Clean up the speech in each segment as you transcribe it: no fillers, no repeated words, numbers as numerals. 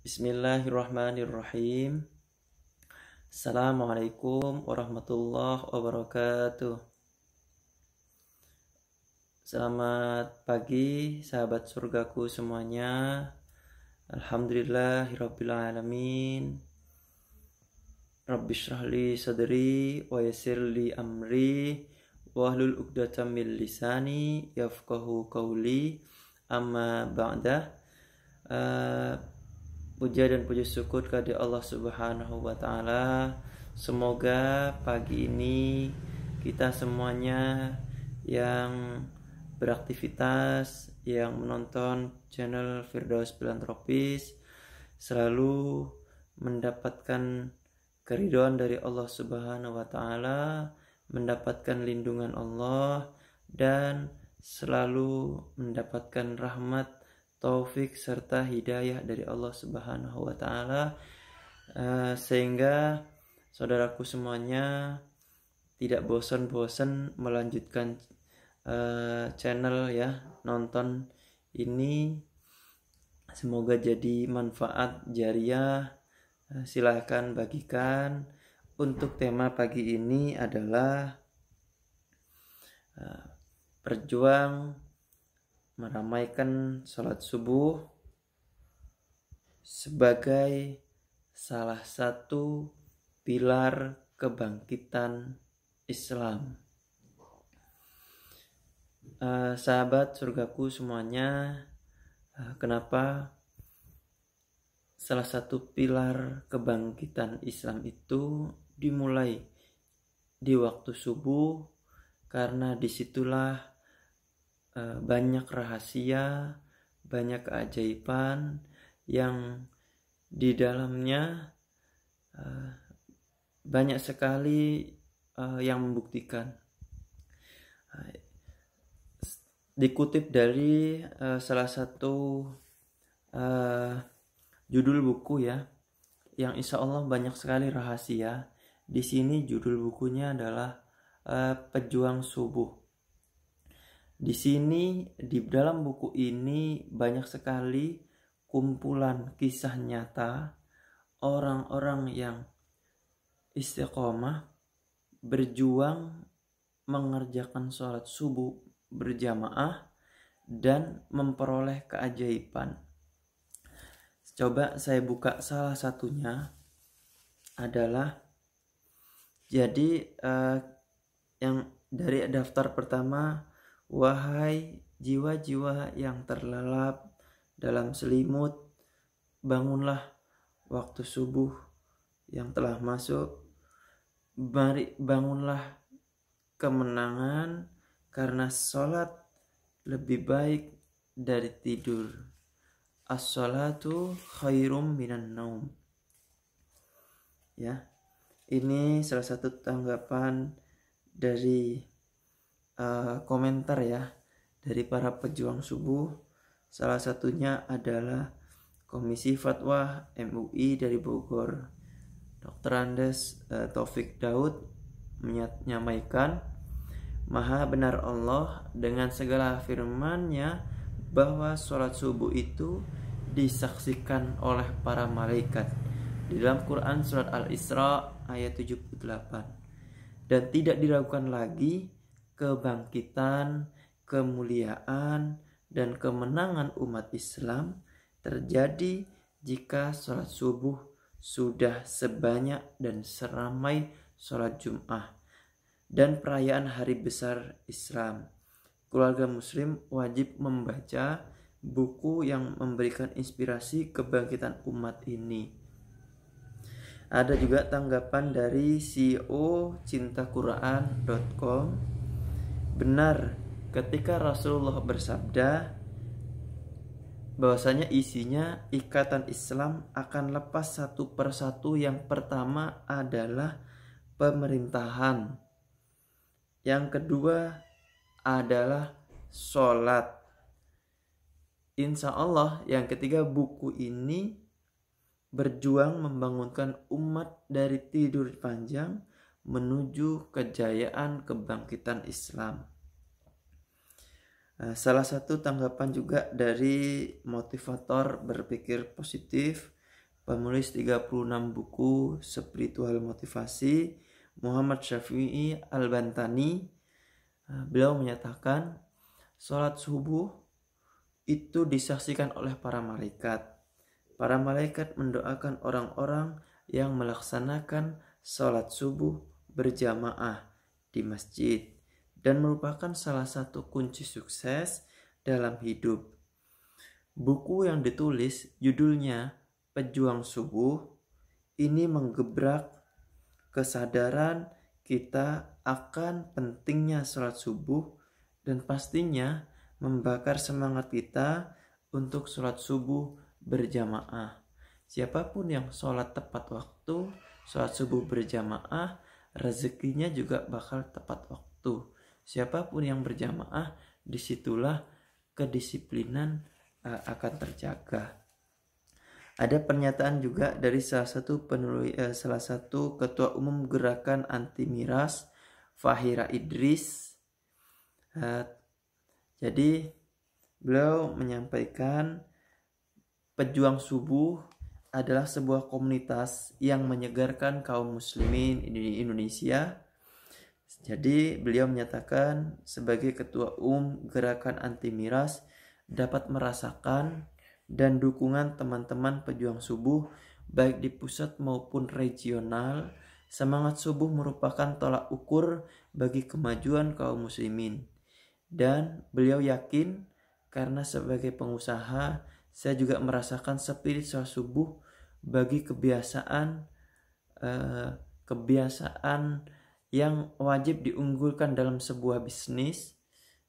Bismillahirrahmanirrahim. Assalamualaikum warahmatullahi wabarakatuh. Selamat pagi sahabat surgaku semuanya. Alhamdulillahirabbil alamin. Rabbishrahli sadri wa yassirli amri wahlul 'uqdatam min lisani yafqahu qawli. Amma ba'da. Puja dan puji syukur kepada Allah Subhanahu wa taala. Semoga pagi ini kita semuanya yang beraktivitas, yang menonton channel Firdaus Filantropis selalu mendapatkan keridhaan dari Allah Subhanahu wa taala, mendapatkan lindungan Allah dan selalu mendapatkan rahmat, taufik serta hidayah dari Allah Subhanahu wa taala, sehingga saudaraku semuanya tidak bosan-bosan melanjutkan channel ya, nonton ini. Semoga jadi manfaat jariah. Silakan bagikan. Untuk tema pagi ini adalah berjuang meramaikan sholat subuh sebagai salah satu pilar kebangkitan Islam. Sahabat surgaku semuanya, kenapa salah satu pilar kebangkitan Islam itu dimulai di waktu subuh? Karena disitulah banyak rahasia, banyak keajaiban yang di dalamnya banyak sekali yang membuktikan. Dikutip dari salah satu judul buku ya, yang insya Allah banyak sekali rahasia. Di sini judul bukunya adalah Pejuang Subuh. Di sini, di dalam buku ini banyak sekali kumpulan kisah nyata orang-orang yang istiqomah berjuang mengerjakan sholat subuh berjamaah dan memperoleh keajaiban. Coba saya buka salah satunya adalah, jadi yang dari daftar pertama, wahai jiwa-jiwa yang terlelap dalam selimut, bangunlah waktu subuh yang telah masuk. Mari bangunlah kemenangan, karena sholat lebih baik dari tidur. As-sholatu khairum minan naum. Ya, ini salah satu tanggapan dari komentar ya dari para pejuang subuh. Salah satunya adalah Komisi Fatwa MUI dari Bogor, Dr. Andes Taufik Daud, menyampaikan, Maha benar Allah dengan segala firman-Nya bahwa sholat subuh itu disaksikan oleh para malaikat di dalam Quran surat Al-Isra ayat 78, dan tidak diragukan lagi kebangkitan, kemuliaan, dan kemenangan umat Islam terjadi jika sholat subuh sudah sebanyak dan seramai sholat Jum'ah dan perayaan hari besar Islam. Keluarga muslim wajib membaca buku yang memberikan inspirasi kebangkitan umat ini. Ada juga tanggapan dari CEO cintaquran.com. Benar ketika Rasulullah bersabda bahwasanya isinya ikatan Islam akan lepas satu persatu. Yang pertama adalah pemerintahan, yang kedua adalah sholat. Insya Allah yang ketiga, buku ini berjuang membangunkan umat dari tidur panjang menuju kejayaan kebangkitan Islam. Salah satu tanggapan juga dari motivator berpikir positif penulis 36 buku spiritual motivasi, Muhammad Syafi'i Al-Bantani. Beliau menyatakan sholat subuh itu disaksikan oleh para malaikat. Para malaikat mendoakan orang-orang yang melaksanakan sholat subuh berjamaah di masjid dan merupakan salah satu kunci sukses dalam hidup. Buku yang ditulis judulnya Pejuang Subuh ini menggebrak kesadaran kita akan pentingnya sholat subuh dan pastinya membakar semangat kita untuk sholat subuh berjamaah. Siapapun yang sholat tepat waktu, sholat subuh berjamaah, rezekinya juga bakal tepat waktu. Siapapun yang berjamaah, disitulah kedisiplinan akan terjaga. Ada pernyataan juga dari salah satu ketua umum gerakan anti miras, Fahira Idris. Jadi beliau menyampaikan Pejuang Subuh adalah sebuah komunitas yang menyegarkan kaum muslimin di Indonesia. Jadi beliau menyatakan sebagai ketua umum gerakan anti miras dapat merasakan dan dukungan teman-teman pejuang subuh baik di pusat maupun regional. Semangat subuh merupakan tolak ukur bagi kemajuan kaum muslimin. Dan beliau yakin karena sebagai pengusaha saya juga merasakan spirit sholat subuh bagi kebiasaan yang wajib diunggulkan dalam sebuah bisnis,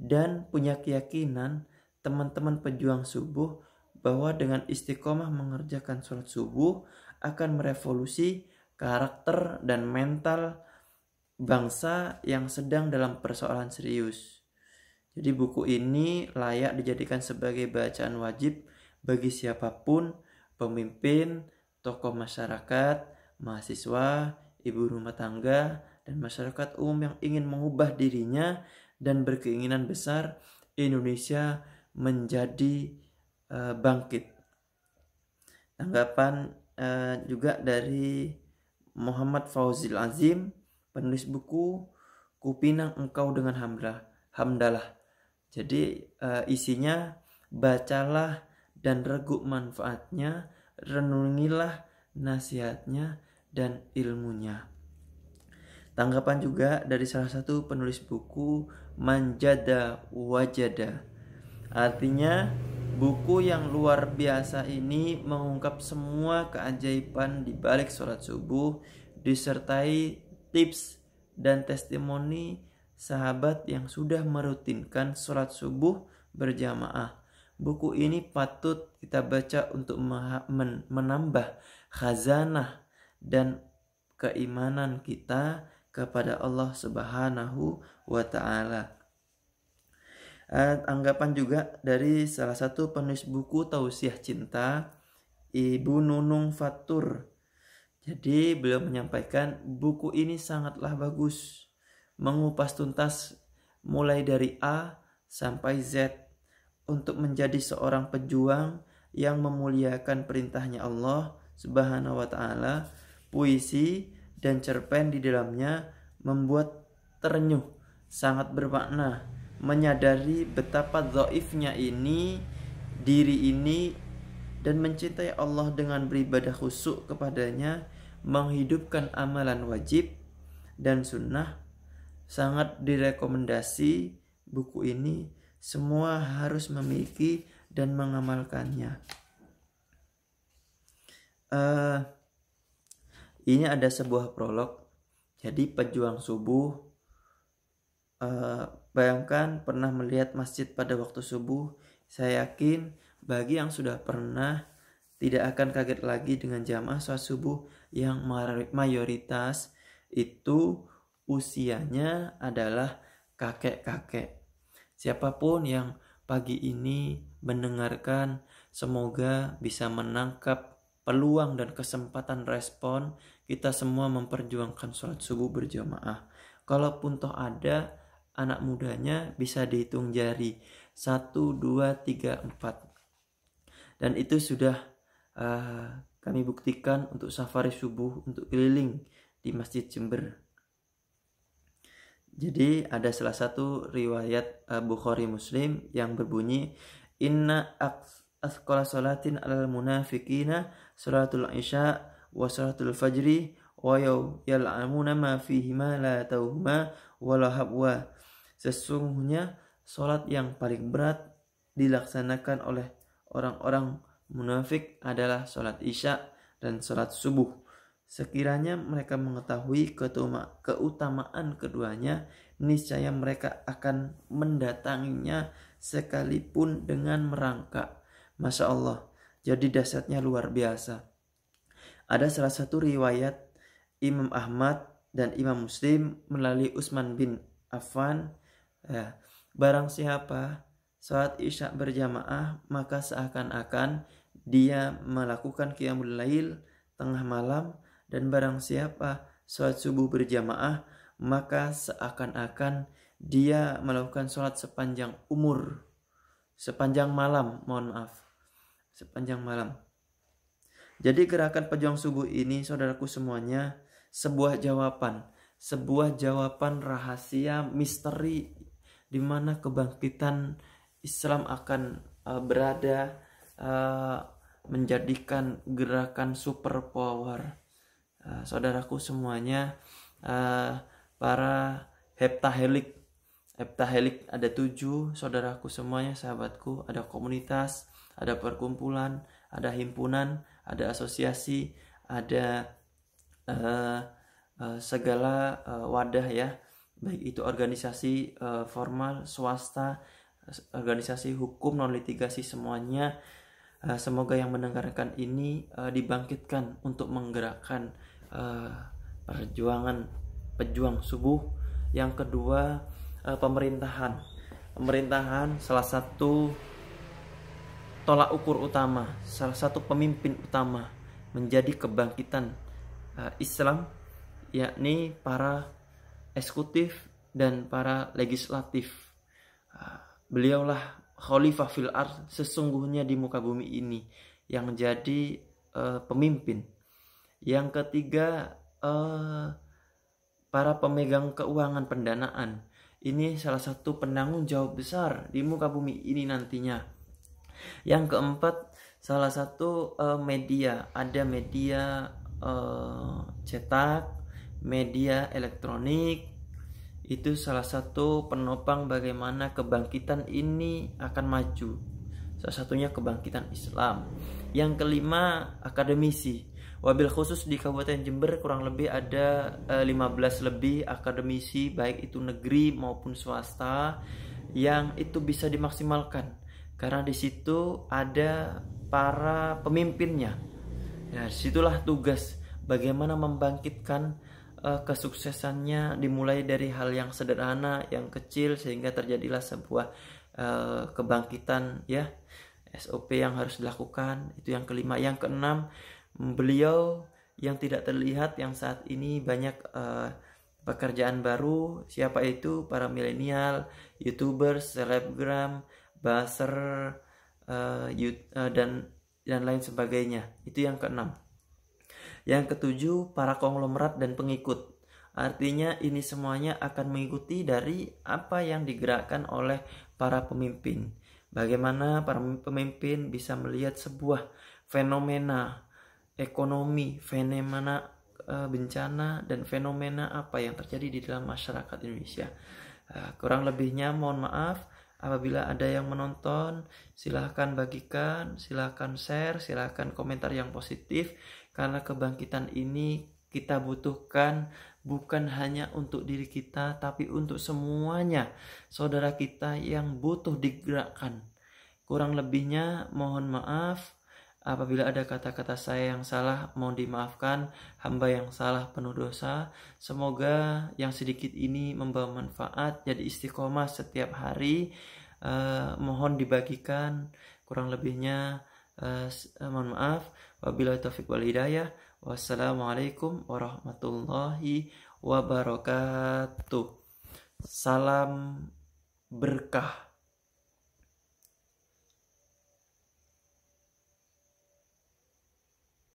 dan punya keyakinan teman-teman pejuang subuh bahwa dengan istiqomah mengerjakan sholat subuh akan merevolusi karakter dan mental bangsa yang sedang dalam persoalan serius. Jadi buku ini layak dijadikan sebagai bacaan wajib bagi siapapun, pemimpin, tokoh masyarakat, mahasiswa, ibu rumah tangga, dan masyarakat umum yang ingin mengubah dirinya dan berkeinginan besar Indonesia menjadi bangkit. Tanggapan juga dari Muhammad Fauzil Azim, penulis buku Kupinang Engkau dengan Hamdalah. Jadi isinya bacalah dan regu manfaatnya, renungilah nasihatnya dan ilmunya. Tanggapan juga dari salah satu penulis buku Manjada Wajada. Artinya buku yang luar biasa ini mengungkap semua keajaiban di balik sholat subuh disertai tips dan testimoni sahabat yang sudah merutinkan sholat subuh berjamaah. Buku ini patut kita baca untuk menambah khazanah dan keimanan kita kepada Allah Subhanahu wa Ta'ala. Anggapan juga dari salah satu penulis buku Tausiah Cinta, Ibu Nunung Fatur. Jadi beliau menyampaikan buku ini sangatlah bagus, mengupas tuntas mulai dari A sampai Z untuk menjadi seorang pejuang yang memuliakan perintahnya Allah Subhanahu wa Ta'ala. Puisi dan cerpen di dalamnya membuat terenyuh, sangat bermakna, menyadari betapa dhaifnya diri ini dan mencintai Allah dengan beribadah khusyuk kepadanya, menghidupkan amalan wajib dan sunnah. Sangat direkomendasi buku ini, semua harus memiliki dan mengamalkannya. Ini ada sebuah prolog. Jadi pejuang subuh, bayangkan pernah melihat masjid pada waktu subuh. Saya yakin bagi yang sudah pernah tidak akan kaget lagi dengan jamaah sholat subuh yang mayoritas itu usianya adalah kakek-kakek. Siapapun yang pagi ini mendengarkan, semoga bisa menangkap peluang dan kesempatan respon kita semua memperjuangkan sholat subuh berjamaah. Kalaupun toh ada anak mudanya, bisa dihitung jari 1, 2, 3, 4. Dan itu sudah kami buktikan untuk safari subuh untuk keliling di Masjid Jember. Jadi ada salah satu riwayat Bukhari Muslim yang berbunyi, inna asqala salatin alal munafiqina salatul isya wa salatul fajri wa yal'amuna ma fihima la tauhuma wa la habwa. Sesungguhnya salat yang paling berat dilaksanakan oleh orang-orang munafik adalah salat isya dan salat subuh. Sekiranya mereka mengetahui keutamaan keduanya, niscaya mereka akan mendatanginya sekalipun dengan merangkak. Masya Allah, jadi dahsyatnya luar biasa. Ada salah satu riwayat Imam Ahmad dan Imam Muslim melalui Utsman bin Affan, barang siapa salat isya berjamaah, maka seakan-akan dia melakukan qiyamul lail tengah malam, dan barang siapa sholat subuh berjamaah, maka seakan-akan dia melakukan sholat sepanjang malam. Jadi gerakan pejuang subuh ini, saudaraku semuanya, sebuah jawaban rahasia misteri di mana kebangkitan Islam akan berada, menjadikan gerakan superpower. Saudaraku semuanya, para heptahelik ada 7, saudaraku semuanya, sahabatku, ada komunitas, ada perkumpulan, ada himpunan, ada asosiasi, ada segala wadah ya, baik itu organisasi formal, swasta, organisasi hukum, non litigasi, semuanya. Semoga yang mendengarkan ini dibangkitkan untuk menggerakkan pejuang subuh. Yang kedua, pemerintahan salah satu tolak ukur utama, salah satu pemimpin utama menjadi kebangkitan Islam, yakni para eksekutif dan para legislatif. Beliaulah khalifah fil ard, sesungguhnya di muka bumi ini, yang menjadi pemimpin. Yang ketiga, para pemegang keuangan pendanaan. Ini salah satu penanggung jawab besar di muka bumi ini nantinya. Yang keempat, salah satu media. Ada media cetak, media elektronik. Itu salah satu penopang bagaimana kebangkitan ini akan maju. Salah satunya kebangkitan Islam. Yang kelima, akademisi. Wabil khusus di Kabupaten Jember kurang lebih ada 15 lebih akademisi, baik itu negeri maupun swasta, yang itu bisa dimaksimalkan karena di situ ada para pemimpinnya. Ya, disitulah tugas bagaimana membangkitkan kesuksesannya, dimulai dari hal yang sederhana, yang kecil, sehingga terjadilah sebuah kebangkitan ya, SOP yang harus dilakukan. Itu yang kelima. Yang keenam, beliau yang tidak terlihat, yang saat ini banyak pekerjaan baru. Siapa itu? Para milenial, YouTubers, selebgram, buzzer, dan lain sebagainya. Itu yang keenam. Yang ketujuh, para konglomerat dan pengikut. Artinya ini semuanya akan mengikuti dari apa yang digerakkan oleh para pemimpin. Bagaimana para pemimpin bisa melihat sebuah fenomena ekonomi, fenomena bencana, dan fenomena apa yang terjadi di dalam masyarakat Indonesia. Kurang lebihnya mohon maaf. Apabila ada yang menonton, silahkan bagikan, silahkan share, silahkan komentar yang positif. Karena kebangkitan ini kita butuhkan bukan hanya untuk diri kita, tapi untuk semuanya saudara kita yang butuh digerakkan. Kurang lebihnya mohon maaf. Apabila ada kata-kata saya yang salah, mohon dimaafkan. Hamba yang salah penuh dosa. Semoga yang sedikit ini membawa manfaat, jadi istiqomah setiap hari. Mohon dibagikan. Kurang lebihnya mohon maaf. Wabillahi taufiq wal hidayah. Wassalamualaikum warahmatullahi wabarakatuh. Salam berkah.